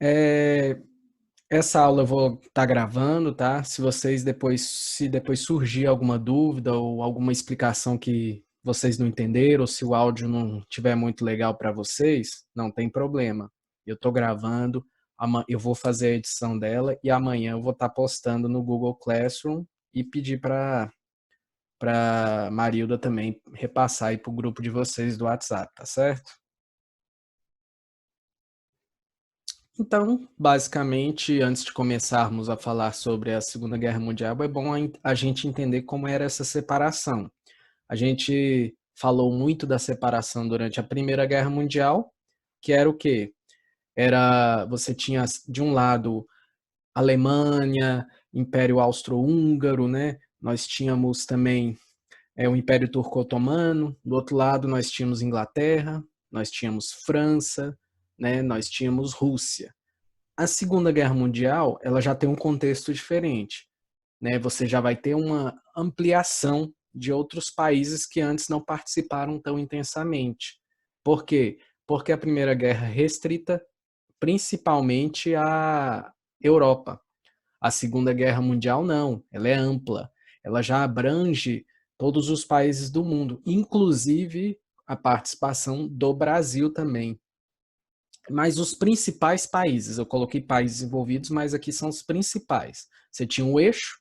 É, essa aula eu vou estar gravando, tá? Se vocês depois, se depois surgir alguma dúvida ou alguma explicação que vocês não entenderam, ou se o áudio não tiver muito legal para vocês, não tem problema. Eu estou gravando, eu vou fazer a edição dela e amanhã eu vou estar postando no Google Classroom e pedir para Marilda também repassar aí para o grupo de vocês do WhatsApp, tá certo? Então, basicamente, antes de começarmos a falar sobre a Segunda Guerra Mundial, é bom a gente entender como era essa separação. A gente falou muito da separação durante a Primeira Guerra Mundial, que era o quê? Era, você tinha de um lado Alemanha, Império Austro-Húngaro, né? Nós tínhamos também o Império Turco-Otomano, do outro lado nós tínhamos Inglaterra, nós tínhamos França, né? Nós tínhamos Rússia. A Segunda Guerra Mundial, ela já tem um contexto diferente, né? Você já vai ter uma ampliação de outros países que antes não participaram tão intensamente. Por quê? Porque a Primeira Guerra é restrita principalmente à Europa. A Segunda Guerra Mundial não, ela é ampla. Ela já abrange todos os países do mundo, inclusive a participação do Brasil também. Mas os principais países, eu coloquei países envolvidos, mas aqui são os principais. Você tinha o eixo,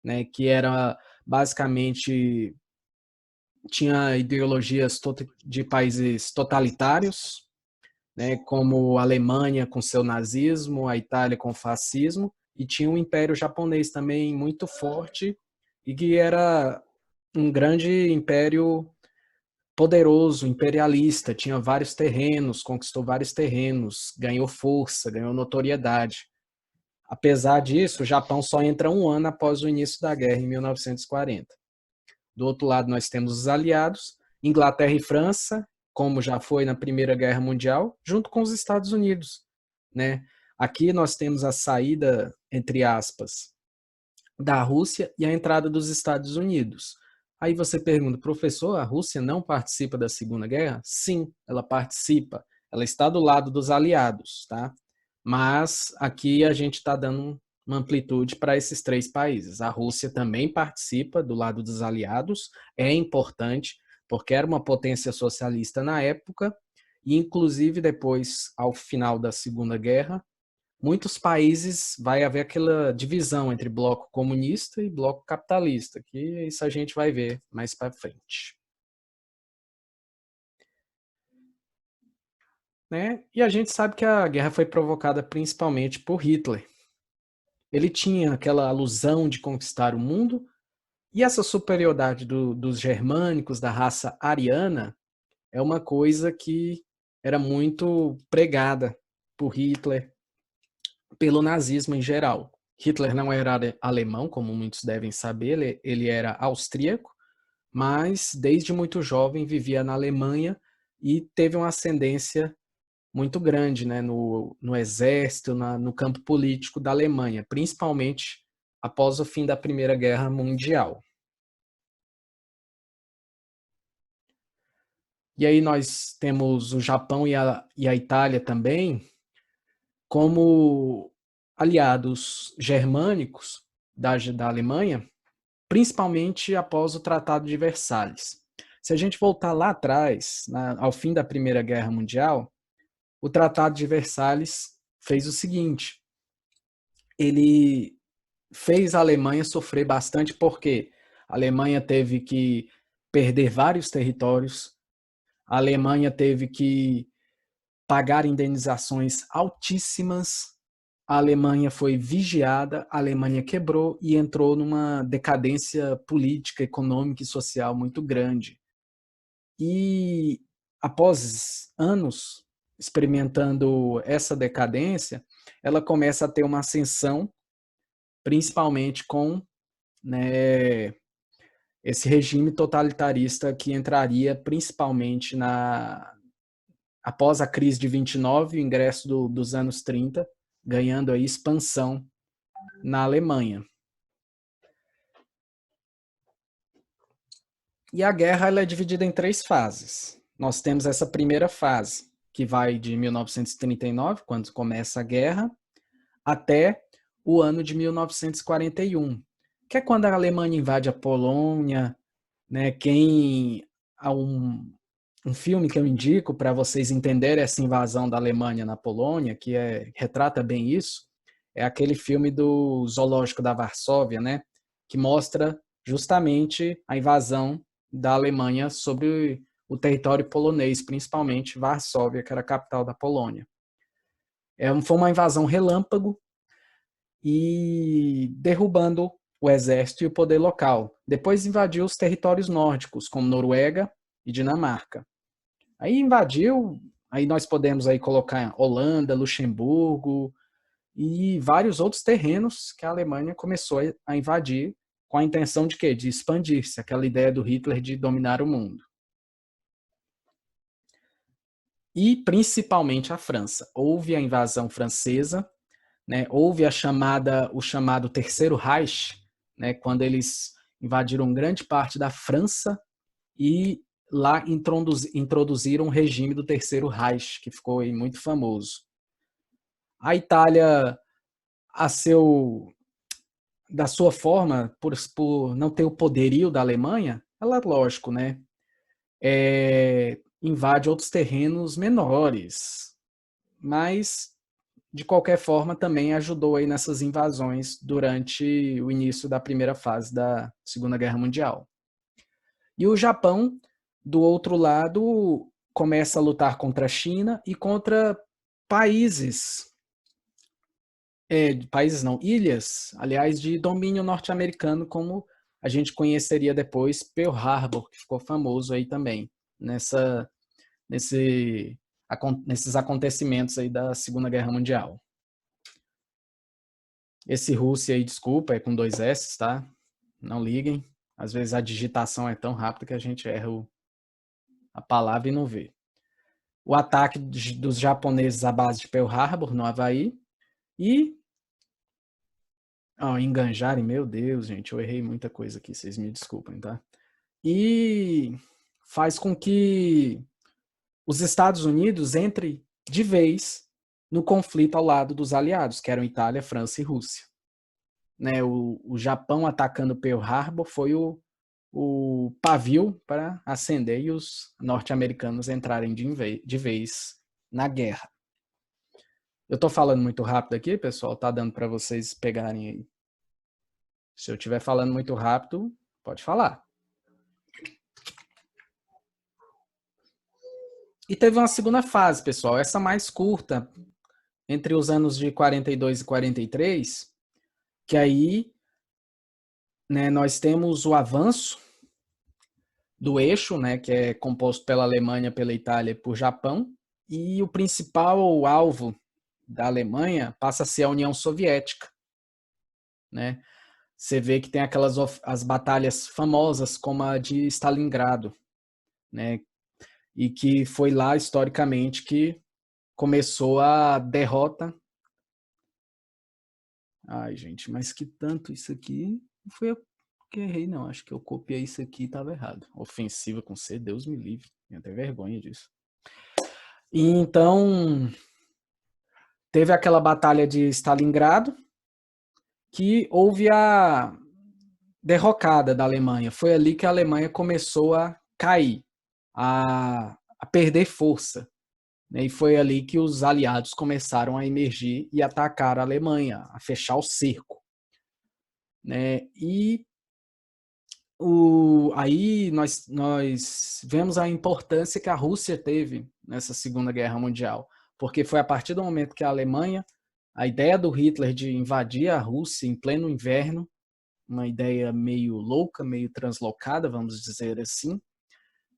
né, que era basicamente tinha ideologias de países totalitários, né, como a Alemanha com seu nazismo, a Itália com o fascismo, e tinha o Império Japonês também muito forte e que era um grande império poderoso, imperialista, tinha vários terrenos, conquistou vários terrenos, ganhou força, ganhou notoriedade. Apesar disso, o Japão só entra um ano após o início da guerra, em 1940. Do outro lado, nós temos os aliados, Inglaterra e França, como já foi na Primeira Guerra Mundial, junto com os Estados Unidos, né? Aqui nós temos a saída, entre aspas, da Rússia e a entrada dos Estados Unidos. Aí você pergunta, professor, a Rússia não participa da Segunda Guerra? Sim, ela participa. Ela está do lado dos aliados, tá? Mas aqui a gente está dando uma amplitude para esses três países. A Rússia também participa do lado dos aliados, é importante, porque era uma potência socialista na época, e inclusive depois, ao final da Segunda Guerra, muitos países vai haver aquela divisão entre bloco comunista e bloco capitalista, que isso a gente vai ver mais para frente. Né? E a gente sabe que a guerra foi provocada principalmente por Hitler. Ele tinha aquela alusão de conquistar o mundo, e essa superioridade dos germânicos, da raça ariana, é uma coisa que era muito pregada por Hitler, pelo nazismo em geral. Hitler não era alemão, como muitos devem saber, ele era austríaco, mas desde muito jovem vivia na Alemanha e teve uma ascendência muito grande, né, no exército, no campo político da Alemanha, principalmente após o fim da Primeira Guerra Mundial. E aí nós temos o Japão e a Itália também como aliados germânicos da Alemanha, principalmente após o Tratado de Versalhes. Se a gente voltar lá atrás, ao fim da Primeira Guerra Mundial, o Tratado de Versalhes fez o seguinte: ele fez a Alemanha sofrer bastante, porque a Alemanha teve que perder vários territórios, a Alemanha teve que pagar indenizações altíssimas, a Alemanha foi vigiada, a Alemanha quebrou e entrou numa decadência política, econômica e social muito grande. E após anos experimentando essa decadência, ela começa a ter uma ascensão, principalmente com, né, esse regime totalitarista que entraria principalmente após a crise de 29, o ingresso dos anos 30, ganhando aí expansão na Alemanha. E a guerra ela é dividida em três fases. Nós temos essa primeira fase, que vai de 1939, quando começa a guerra, até o ano de 1941, que é quando a Alemanha invade a Polônia, né? Há um filme que eu indico para vocês entenderem essa invasão da Alemanha na Polônia, que retrata bem isso, é aquele filme do Zoológico da Varsóvia, né? Que mostra justamente a invasão da Alemanha sobre o território polonês, principalmente Varsóvia, que era a capital da Polônia. Foi uma invasão relâmpago e derrubando o exército e o poder local. Depois invadiu os territórios nórdicos, como Noruega e Dinamarca. Aí invadiu, aí nós podemos aí colocar Holanda, Luxemburgo e vários outros terrenos que a Alemanha começou a invadir com a intenção de quê? De expandir-se, aquela ideia do Hitler de dominar o mundo. E principalmente a França. Houve a invasão francesa, né? Houve o chamado Terceiro Reich, né? Quando eles invadiram grande parte da França e lá introduziram o regime do Terceiro Reich, que ficou aí muito famoso. A Itália, da sua forma, por não ter o poderio da Alemanha, ela, lógico, né, invade outros terrenos menores, mas, de qualquer forma, também ajudou aí nessas invasões durante o início da primeira fase da Segunda Guerra Mundial. E o Japão, do outro lado, começa a lutar contra a China e contra países, países não, ilhas, aliás, de domínio norte-americano, como a gente conheceria depois Pearl Harbor, que ficou famoso aí também, nesses acontecimentos aí da Segunda Guerra Mundial. Esse Rússia aí, desculpa, é com 2 S, tá? Não liguem. Às vezes a digitação é tão rápida que a gente erra a palavra e não vê. O ataque dos japoneses à base de Pearl Harbor, no Havaí, e enganjarem, meu Deus, gente, eu errei muita coisa aqui, vocês me desculpem, tá? E faz com que os Estados Unidos entrem de vez no conflito ao lado dos aliados, que eram Itália, França e Rússia. Né, o Japão atacando Pearl Harbor foi o pavio para acender e os norte-americanos entrarem de vez na guerra. Eu estou falando muito rápido aqui, pessoal, tá dando para vocês pegarem aí. Se eu estiver falando muito rápido, pode falar. E teve uma segunda fase, pessoal, essa mais curta, entre os anos de 42 e 43, que aí, né, nós temos o avanço do eixo, né, que é composto pela Alemanha, pela Itália e por Japão, e o principal alvo da Alemanha passa a ser a União Soviética, né? Você vê que tem as batalhas famosas como a de Stalingrado, né? E que foi lá historicamente que começou a derrota. Ai, gente, mas que tanto isso aqui não foi eu que errei, não. Acho que eu copiei isso aqui e estava errado. Ofensiva com C, Deus me livre. Tenho até vergonha disso. E então, teve aquela batalha de Stalingrado, que houve a derrocada da Alemanha. Foi ali que a Alemanha começou a cair, a perder força. Né? E foi ali que os aliados começaram a emergir e atacar a Alemanha, a fechar o cerco. Né? E aí nós vemos a importância que a Rússia teve nessa Segunda Guerra Mundial, porque foi a partir do momento que a Alemanha, a ideia do Hitler de invadir a Rússia em pleno inverno, uma ideia meio louca, meio translocada, vamos dizer assim,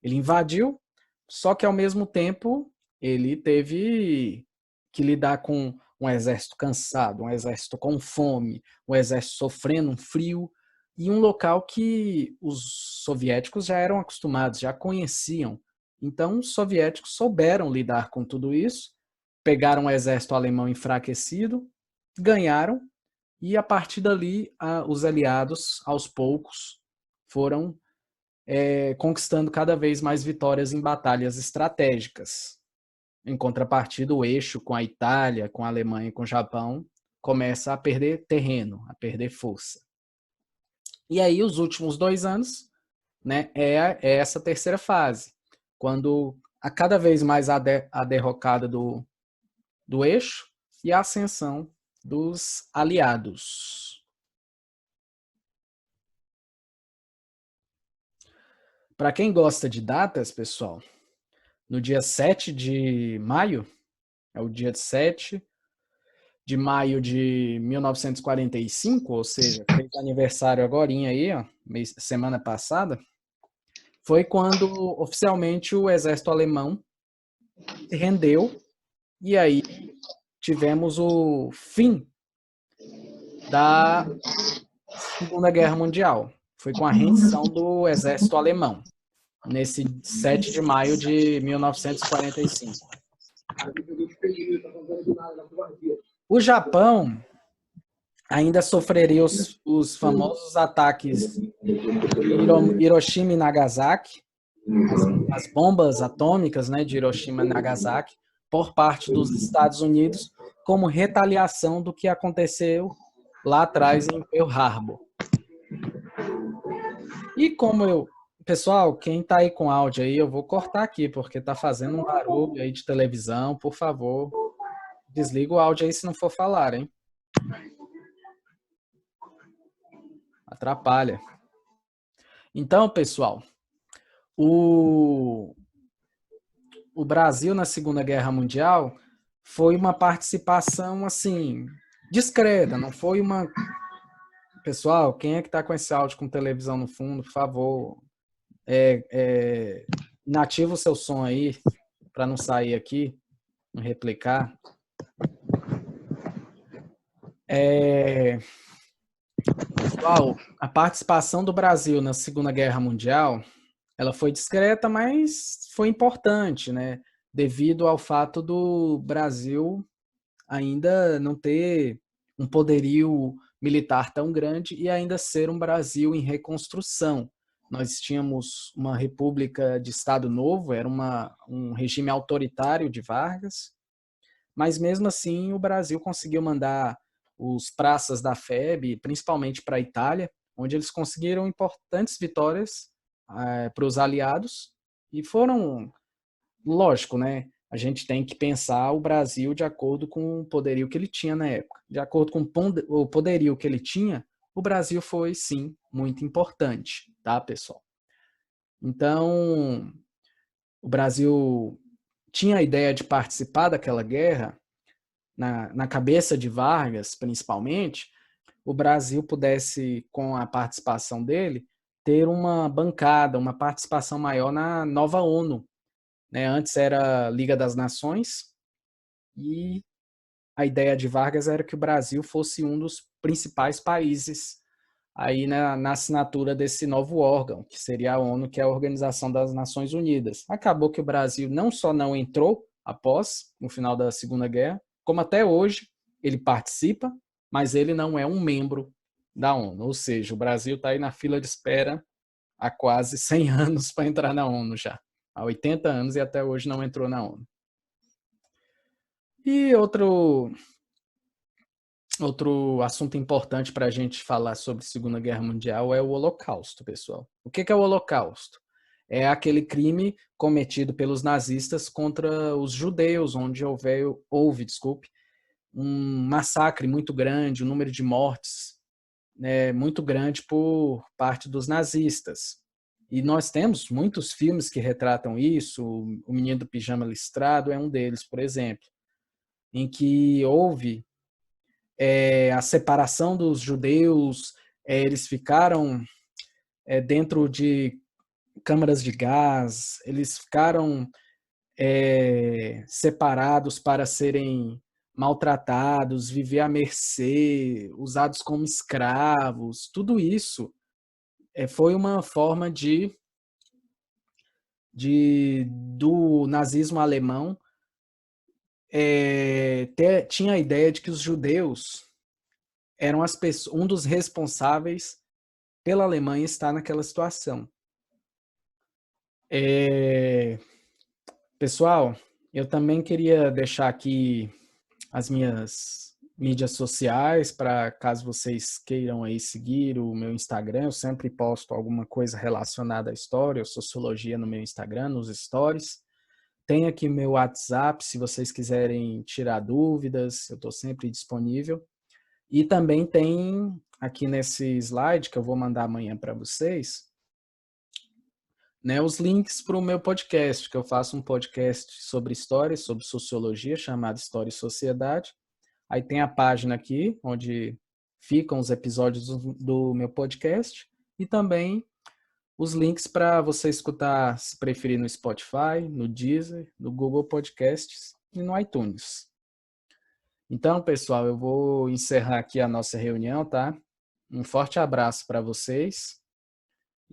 ele invadiu, só que ao mesmo tempo ele teve que lidar com um exército cansado, um exército com fome, um exército sofrendo um frio, e um local que os soviéticos já eram acostumados, já conheciam. Então, os soviéticos souberam lidar com tudo isso, pegaram o exército alemão enfraquecido, ganharam, e a partir dali, os aliados, aos poucos, foram conquistando cada vez mais vitórias em batalhas estratégicas. Em contrapartida, o eixo com a Itália, com a Alemanha e com o Japão começa a perder terreno, a perder força. E aí, os últimos 2 anos, né, é essa terceira fase, quando a cada vez mais a derrocada do eixo e a ascensão dos aliados. Para quem gosta de datas, pessoal, no dia 7 de maio, é o dia 7 de maio de 1945, ou seja, fez aniversário agorinha aí, ó, semana passada, foi quando oficialmente o exército alemão se rendeu e aí tivemos o fim da Segunda Guerra Mundial. Foi com a rendição do exército alemão, nesse 7 de maio de 1945. O Japão ainda sofreria os famosos ataques de Hiroshima e Nagasaki, as bombas atômicas, né, de Hiroshima e Nagasaki, por parte dos Estados Unidos, como retaliação do que aconteceu lá atrás em Pearl Harbor. E como eu... Pessoal, quem está aí com áudio aí, eu vou cortar aqui, porque está fazendo um barulho aí de televisão. Por favor, desliga o áudio aí se não for falar, hein? Atrapalha. Então, pessoal, o Brasil na Segunda Guerra Mundial foi uma participação, assim, discreta, não foi uma... Pessoal, quem é que está com esse áudio com televisão no fundo, por favor, inativa o seu som aí, para não sair aqui, não replicar. Pessoal, a participação do Brasil na Segunda Guerra Mundial, ela foi discreta, mas foi importante, né? Devido ao fato do Brasil ainda não ter um poderio militar tão grande e ainda ser um Brasil em reconstrução. Nós tínhamos uma república de Estado Novo, era um regime autoritário de Vargas, mas mesmo assim o Brasil conseguiu mandar os praças da FEB, principalmente para a Itália, onde eles conseguiram importantes vitórias para os aliados e foram, lógico, né? A gente tem que pensar o Brasil de acordo com o poderio que ele tinha na época. De acordo com o poderio que ele tinha, o Brasil foi, sim, muito importante, tá, pessoal? Então, o Brasil tinha a ideia de participar daquela guerra, na cabeça de Vargas, principalmente, o Brasil pudesse, com a participação dele, ter uma bancada, uma participação maior na nova ONU. Né? Antes era Liga das Nações e a ideia de Vargas era que o Brasil fosse um dos principais países aí na assinatura desse novo órgão, que seria a ONU, que é a Organização das Nações Unidas. Acabou que o Brasil não só não entrou após, no final da Segunda Guerra, como até hoje ele participa, mas ele não é um membro da ONU. Ou seja, o Brasil está aí na fila de espera há quase 100 anos para entrar na ONU já. Há 80 anos e até hoje não entrou na ONU. E outro assunto importante para a gente falar sobre a Segunda Guerra Mundial é o Holocausto, pessoal. O que é o Holocausto? É aquele crime cometido pelos nazistas contra os judeus, onde houve, um massacre muito grande, um número de mortes, né, muito grande por parte dos nazistas. E nós temos muitos filmes que retratam isso. O Menino do Pijama Listrado é um deles, por exemplo, em que houve a separação dos judeus, eles ficaram dentro de câmaras de gás, eles ficaram separados para serem maltratados, viver à mercê, usados como escravos, tudo isso foi uma forma do nazismo alemão tinha a ideia de que os judeus eram um dos responsáveis pela Alemanha estar naquela situação. Pessoal, Eu também queria deixar aqui as minhas mídias sociais para caso vocês queiram aí seguir o meu Instagram. Eu sempre posto alguma coisa relacionada à história ou sociologia no meu Instagram, nos stories. Tem aqui meu WhatsApp, se vocês quiserem tirar dúvidas, eu estou sempre disponível. E também tem aqui nesse slide que eu vou mandar amanhã para vocês, né, os links para o meu podcast, que eu faço um podcast sobre história, sobre sociologia, chamado História e Sociedade. Aí tem a página aqui, onde ficam os episódios do meu podcast, e também os links para você escutar, se preferir, no Spotify, no Deezer, no Google Podcasts e no iTunes. Então, pessoal, eu vou encerrar aqui a nossa reunião, tá? Um forte abraço para vocês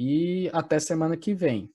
e até semana que vem.